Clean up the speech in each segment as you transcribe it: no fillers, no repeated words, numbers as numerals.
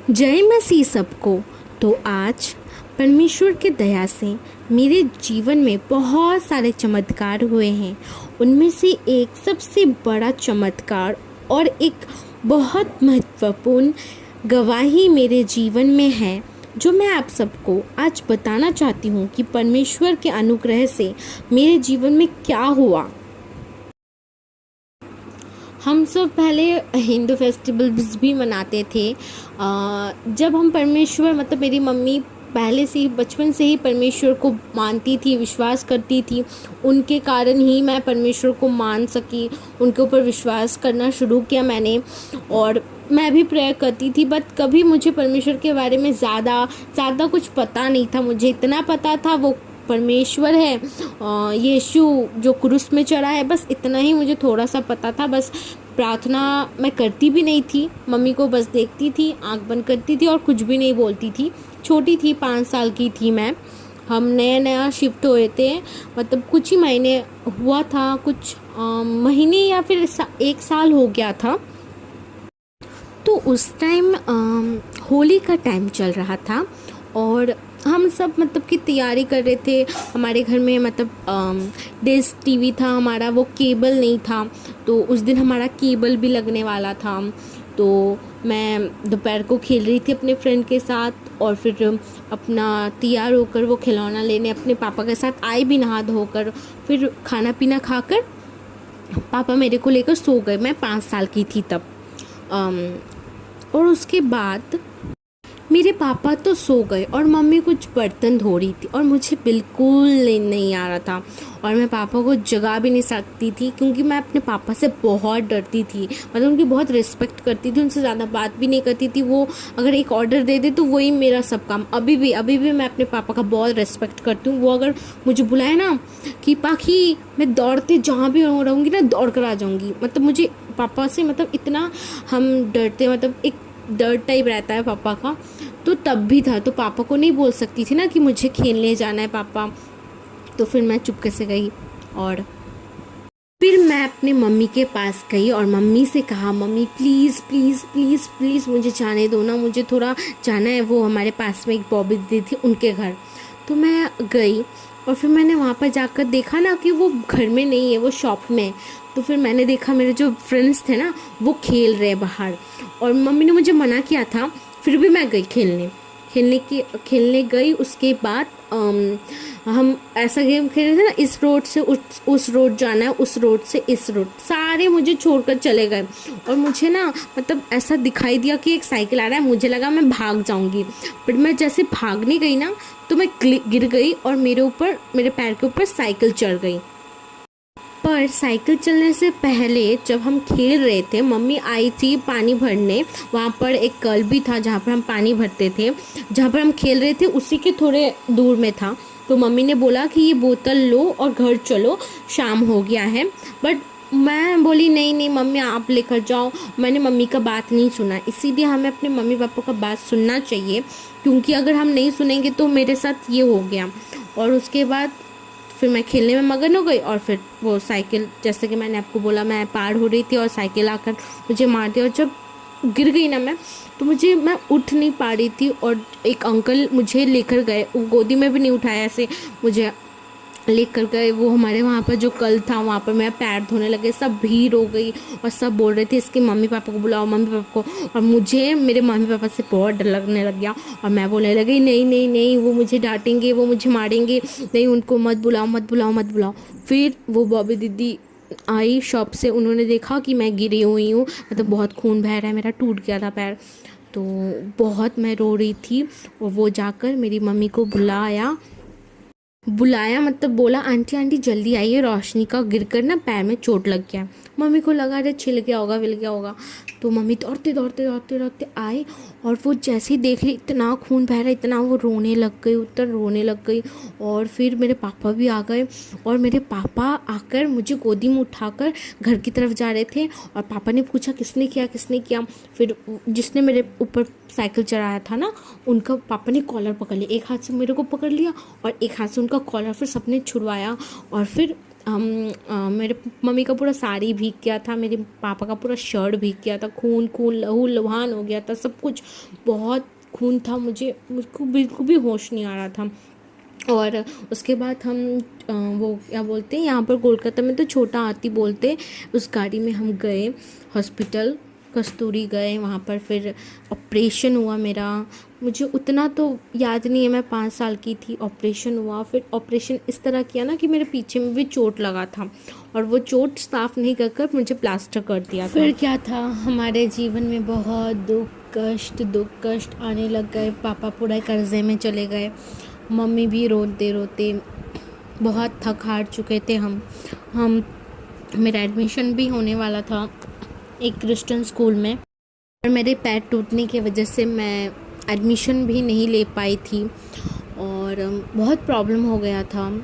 जय मसीह सबको। तो आज परमेश्वर की दया से मेरे जीवन में बहुत सारे चमत्कार हुए हैं। उनमें से एक सबसे बड़ा चमत्कार और एक बहुत महत्वपूर्ण गवाही मेरे जीवन में है, जो मैं आप सबको आज बताना चाहती हूँ कि परमेश्वर के अनुग्रह से मेरे जीवन में क्या हुआ। हम सब पहले हिंदू फेस्टिवल्स भी मनाते थे। जब हम परमेश्वर मेरी मम्मी पहले से ही बचपन से ही परमेश्वर को मानती थी, विश्वास करती थी। उनके कारण ही मैं परमेश्वर को मान सकी, उनके ऊपर विश्वास करना शुरू किया मैंने। और मैं भी प्रेयर करती थी, बट कभी मुझे परमेश्वर के बारे में ज़्यादा कुछ पता नहीं था। मुझे इतना पता था वो परमेश्वर है, यीशु जो क्रूस में चढ़ा है, बस इतना ही मुझे थोड़ा सा पता था। बस प्रार्थना मैं करती भी नहीं थी, मम्मी को बस देखती थी, आंख बंद करती थी और कुछ भी नहीं बोलती थी। छोटी थी, 5 साल की थी मैं। हम नया शिफ्ट हुए थे, कुछ ही महीने हुआ था, कुछ महीने या फिर 1 साल हो गया था। तो उस टाइम होली का टाइम चल रहा था और हम सब की तैयारी कर रहे थे। हमारे घर में डिश टीवी था हमारा, वो केबल नहीं था। तो उस दिन हमारा केबल भी लगने वाला था। तो मैं दोपहर को खेल रही थी अपने फ्रेंड के साथ और फिर अपना तैयार होकर वो खिलौना लेने अपने पापा के साथ आई भी, नहा धोकर। फिर खाना पीना खाकर पापा मेरे को लेकर सो गए। मैं 5 साल की थी तब। और उसके बाद मेरे पापा तो सो गए और मम्मी कुछ बर्तन धो रही थी और मुझे बिल्कुल नहीं आ रहा था और मैं पापा को जगा भी नहीं सकती थी, क्योंकि मैं अपने पापा से बहुत डरती थी। उनकी बहुत रिस्पेक्ट करती थी, उनसे ज़्यादा बात भी नहीं करती थी। वो अगर एक ऑर्डर दे दे तो वही मेरा सब काम। अभी भी मैं अपने पापा का बहुत रिस्पेक्ट करती हूँ। वो अगर मुझे बुलाए ना कि पाखी, मैं दौड़ते जहाँ भी रहूँगी ना, दौड़ कर आ जाऊँगी। मुझे पापा से इतना हम डरते, एक डर टाइप रहता है पापा का। तो तब भी था, तो पापा को नहीं बोल सकती थी ना कि मुझे खेलने जाना है पापा। तो फिर मैं चुपके से गई और फिर मैं अपनी मम्मी के पास गई और मम्मी से कहा, mummy please please please please मुझे जाने दो ना, मुझे थोड़ा जाना है। वो हमारे पास में एक बॉबी दीदी थी, उनके घर। तो मैं गई और फिर मैंने वहाँ पर जाकर देखा ना कि वो घर में नहीं है, वो शॉप में है। तो फिर मैंने देखा मेरे जो फ्रेंड्स थे ना, वो खेल रहे बाहर और मम्मी ने मुझे मना किया था, फिर भी मैं गई खेलने गई। उसके बाद हम ऐसा गेम खेल रहे थे ना, इस रोड से उस रोड जाना है, उस रोड से इस रोड। सारे मुझे छोड़कर चले गए और मुझे ना ऐसा दिखाई दिया कि एक साइकिल आ रहा है। मुझे लगा मैं भाग जाऊंगी, बट मैं जैसे भागने गई ना तो मैं गिर गई और मेरे पैर के ऊपर साइकिल चढ़ गई। पर साइकिल चलने से पहले जब हम खेल रहे थे, मम्मी आई थी पानी भरने। वहाँ पर एक कल भी था जहाँ पर हम पानी भरते थे, जहाँ पर हम खेल रहे थे उसी के थोड़े दूर में था। तो मम्मी ने बोला कि ये बोतल लो और घर चलो, शाम हो गया है। बट मैं बोली नहीं नहीं मम्मी, आप लेकर जाओ। मैंने मम्मी का बात नहीं सुना। इसीलिए हमें अपने मम्मी पापा का बात सुनना चाहिए, क्योंकि अगर हम नहीं सुनेंगे तो मेरे साथ ये हो गया। और उसके बाद फिर मैं खेलने में मगन हो गई और फिर वो साइकिल, जैसे कि मैंने आपको बोला, मैं पार हो रही थी और साइकिल आकर मुझे मार दी। और जब गिर गई ना मैं उठ नहीं पा रही थी और एक अंकल मुझे लेकर गए, गोदी में भी नहीं उठाया, ऐसे मुझे लेकर गए। वो हमारे वहाँ पर जो कल था वहाँ पर मेरा पैर धोने लगे, सब भीड़ हो गई और सब बोल रहे थे इसके मम्मी पापा को बुलाओ, मम्मी पापा को। और मुझे मेरे मम्मी पापा से बहुत डर लगने लग गया और मैं बोलने लगी नहीं नहीं नहीं, वो मुझे डांटेंगे, वो मुझे मारेंगे, नहीं उनको मत बुलाओ मत बुलाओ मत बुलाओ। फिर वो बॉबी दीदी आई शॉप से, उन्होंने देखा कि मैं गिरी हुई हूँ, बहुत खून बह रहा है, मेरा टूट गया था पैर। तो बहुत मैं रो रही थी और वो जाकर मेरी मम्मी को बुलाया, बोला आंटी आंटी जल्दी आइए, रोशनी का गिरकर ना पैर में चोट लग गया। मम्मी को लगा अरे छिल गया होगा, विल गया होगा। तो मम्मी दौड़ते आए और वो जैसे ही देख ली इतना खून बह रहा, इतना, वो रोने लग गई। और फिर मेरे पापा भी आ गए और मेरे पापा आकर मुझे गोदी में उठाकर घर की तरफ जा रहे थे। और पापा ने पूछा किसने किया। फिर जिसने मेरे ऊपर साइकिल चढ़ाया था ना, उनका पापा ने कॉलर पकड़ लिया, एक हाथ से मेरे को पकड़ लिया और एक हाथ से उनका कॉलर, फिर सबने छुड़वाया और फिर मेरे मम्मी का पूरा साड़ी भीग गया था, मेरे पापा का पूरा शर्ट भीग गया था, खून खून लहू लुहान हो गया था, सब कुछ बहुत खून था। मुझको बिल्कुल भी होश नहीं आ रहा था। और उसके बाद हम वो क्या बोलते हैं यहाँ पर कोलकाता में तो छोटा हाथी बोलते, उस गाड़ी में हम गए हॉस्पिटल, कस्तूरी गए वहाँ पर। फिर ऑपरेशन हुआ मेरा। मुझे उतना तो याद नहीं है, मैं 5 साल की थी। ऑपरेशन हुआ, फिर ऑपरेशन इस तरह किया ना कि मेरे पीछे में भी चोट लगा था, और वो चोट साफ़ नहीं कर कर मुझे प्लास्टर कर दिया था। फिर क्या था, हमारे जीवन में बहुत दुख कष्ट आने लग गए। पापा पूरा कर्जे में चले गए, मम्मी भी रोते रोते बहुत थक हार चुके थे हम मेरा एडमिशन भी होने वाला था एक क्रिश्चियन स्कूल में, और मेरे पैर टूटने की वजह से मैं एडमिशन भी नहीं ले पाई थी, और बहुत प्रॉब्लम हो गया था।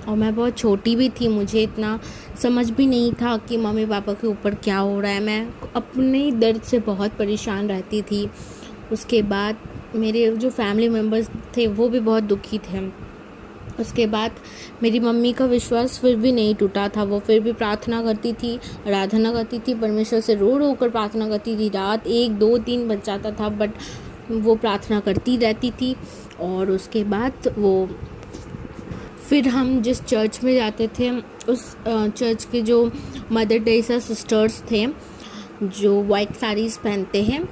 और मैं बहुत छोटी भी थी, मुझे इतना समझ भी नहीं था कि मम्मी पापा के ऊपर क्या हो रहा है। मैं अपने दर्द से बहुत परेशान रहती थी। उसके बाद मेरे जो फैमिली मेम्बर्स थे वो भी बहुत दुखी थे। उसके बाद मेरी मम्मी का विश्वास फिर भी नहीं टूटा था। वो फिर भी प्रार्थना करती थी, आराधना करती थी, परमेश्वर से रो रो कर प्रार्थना करती थी। रात 1 2 3 बज जाता था, बट वो प्रार्थना करती रहती थी। और उसके बाद वो फिर हम जिस चर्च में जाते थे, उस चर्च के जो मदर टेरेसा सिस्टर्स थे जो वाइट साड़ीज़ पहनते हैं,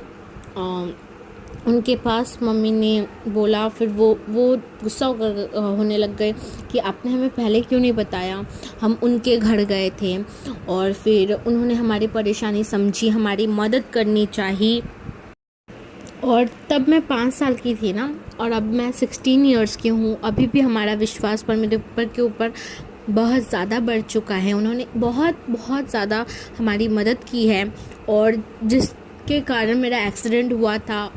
उनके पास मम्मी ने बोला। फिर वो गुस्सा होने लग गए कि आपने हमें पहले क्यों नहीं बताया। हम उनके घर गए थे, और फिर उन्होंने हमारी परेशानी समझी, हमारी मदद करनी चाहिए। और तब मैं 5 साल की थी ना, और अब मैं 16 इयर्स की हूँ। अभी भी हमारा विश्वास पर मेरे के ऊपर बहुत ज़्यादा बढ़ चुका है। उन्होंने बहुत ज़्यादा हमारी मदद की है, और जिसके कारण मेरा एक्सीडेंट हुआ था,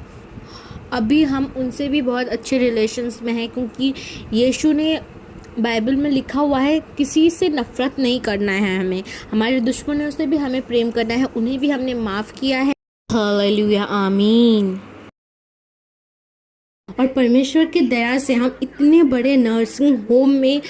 अभी हम उनसे भी बहुत अच्छे रिलेशंस में हैं, क्योंकि यीशु ने बाइबल में लिखा हुआ है किसी से नफ़रत नहीं करना है हमें, हमारे दुश्मनों से भी हमें प्रेम करना है, उन्हें भी हमने माफ़ किया है। हालेलुया, आमीन। और परमेश्वर की दया से हम इतने बड़े नर्सिंग होम में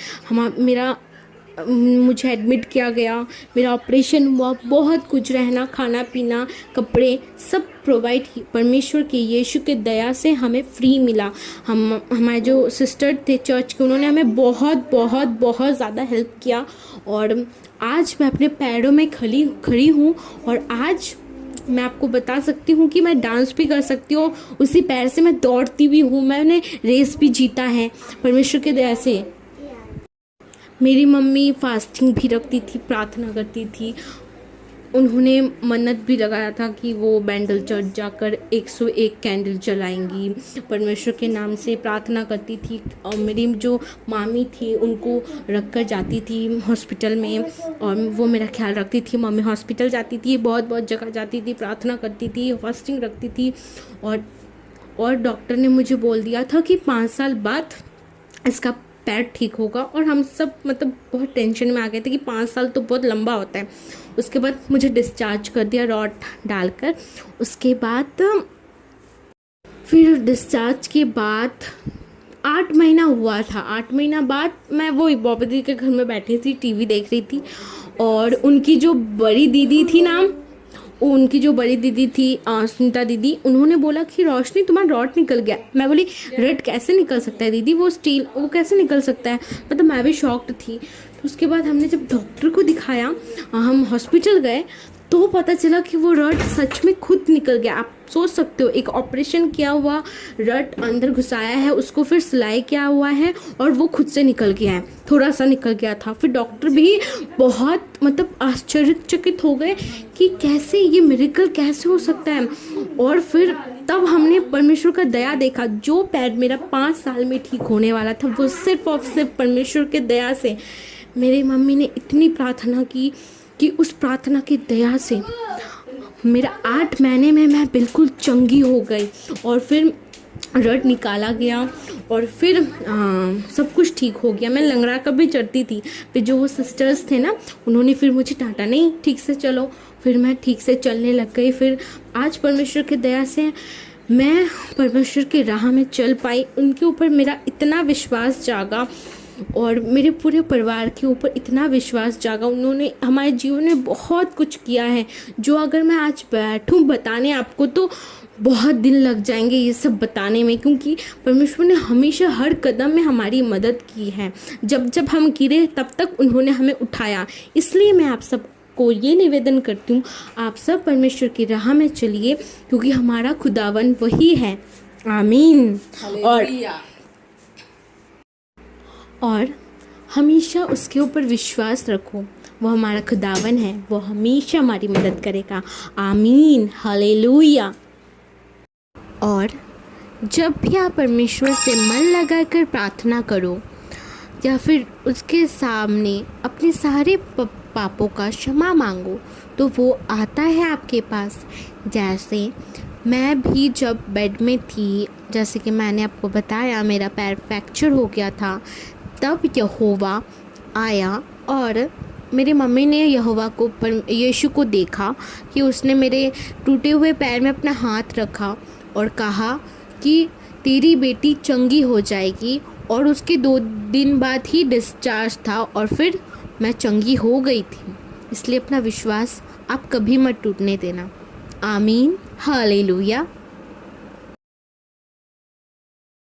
मुझे एडमिट किया गया, मेरा ऑपरेशन हुआ, बहुत कुछ, रहना खाना पीना कपड़े सब प्रोवाइड परमेश्वर के यीशु के दया से हमें फ्री मिला। हमारे जो सिस्टर थे चर्च के, उन्होंने हमें बहुत ज़्यादा हेल्प किया, और आज मैं अपने पैरों में खड़ी हूँ। और आज मैं आपको बता सकती हूँ कि मैं डांस भी कर सकती हूँ, उसी पैर से मैं दौड़ती भी हूँ, मैंने रेस भी जीता है परमेश्वर के दया से। मेरी मम्मी फास्टिंग भी रखती थी, प्रार्थना करती थी। उन्होंने मन्नत भी लगाया था कि वो बैंडल चर्च जाकर 101 कैंडल जलाएंगी, परमेश्वर के नाम से प्रार्थना करती थी। और मेरी जो मामी थी उनको रख कर जाती थी हॉस्पिटल में, और वो मेरा ख्याल रखती थी। मम्मी हॉस्पिटल जाती थी, बहुत जगह जाती थी, प्रार्थना करती थी, फास्टिंग रखती थी। और डॉक्टर ने मुझे बोल दिया था कि 5 साल बाद इसका पैर ठीक होगा। और हम सब मतलब बहुत टेंशन में आ गए थे कि 5 साल तो बहुत लंबा होता है। उसके बाद मुझे डिस्चार्ज कर दिया रॉड डालकर। उसके बाद फिर डिस्चार्ज के बाद 8 महीना हुआ था। 8 महीना बाद मैं वो बॉबी दीदी के घर में बैठी थी, टीवी देख रही थी, और उनकी जो बड़ी दीदी थी सुनीता दीदी, उन्होंने बोला कि रोशनी तुम्हारा रॉड निकल गया। मैं बोली रॉड कैसे निकल सकता है दीदी, वो स्टील, वो कैसे निकल सकता है। मतलब मैं भी शॉक्ड थी। तो उसके बाद हमने जब डॉक्टर को दिखाया, हम हॉस्पिटल गए, तो पता चला कि वो रॉड सच में खुद निकल गया। आप सोच सकते हो, एक ऑपरेशन किया हुआ रॉड अंदर घुसाया है, उसको फिर सिलाई किया हुआ है, और वो खुद से निकल गया है, थोड़ा सा निकल गया था। फिर डॉक्टर भी बहुत मतलब आश्चर्यचकित हो गए कि कैसे ये मिरेकल कैसे हो सकता है। और फिर तब हमने परमेश्वर का दया देखा। जो पैर मेरा 5 साल में ठीक होने वाला था, वो सिर्फ और सिर्फ परमेश्वर के दया से। मेरी मम्मी ने इतनी प्रार्थना की कि उस प्रार्थना की दया से मेरा 8 महीने में मैं बिल्कुल चंगी हो गई। और फिर रड निकाला गया, और फिर सब कुछ ठीक हो गया। मैं लंगड़ा कर भी चढ़ती थी। फिर जो वो सिस्टर्स थे ना, उन्होंने फिर मुझे डांटा, नहीं ठीक से चलो। फिर मैं ठीक से चलने लग गई। फिर आज परमेश्वर की दया से मैं परमेश्वर की राह में चल पाई। उनके ऊपर मेरा इतना विश्वास जागा और मेरे पूरे परिवार के ऊपर इतना विश्वास जागा। उन्होंने हमारे जीवन में बहुत कुछ किया है, जो अगर मैं आज बैठूं बताने आपको तो बहुत दिन लग जाएंगे ये सब बताने में, क्योंकि परमेश्वर ने हमेशा हर कदम में हमारी मदद की है। जब जब हम गिरे तब तक उन्होंने हमें उठाया। इसलिए मैं आप सबको ये निवेदन करती हूँ, आप सब परमेश्वर की राह में चलिए, क्योंकि हमारा खुदावन वही है। आमीन। और हमेशा उसके ऊपर विश्वास रखो, वो हमारा खुदावन है, वो हमेशा हमारी मदद करेगा। आमीन, हालेलुया। और जब भी आप परमेश्वर से मन लगाकर प्रार्थना करो या फिर उसके सामने अपने सारे पापों का क्षमा मांगो, तो वो आता है आपके पास। जैसे मैं भी जब बेड में थी, जैसे कि मैंने आपको बताया मेरा पैर फ्रैक्चर हो गया था, तब यहोवा आया और मेरी मम्मी ने यीशु को देखा कि उसने मेरे टूटे हुए पैर में अपना हाथ रखा और कहा कि तेरी बेटी चंगी हो जाएगी। और उसके 2 दिन बाद ही डिस्चार्ज था और फिर मैं चंगी हो गई थी। इसलिए अपना विश्वास आप कभी मत टूटने देना। आमीन, हालेलुया।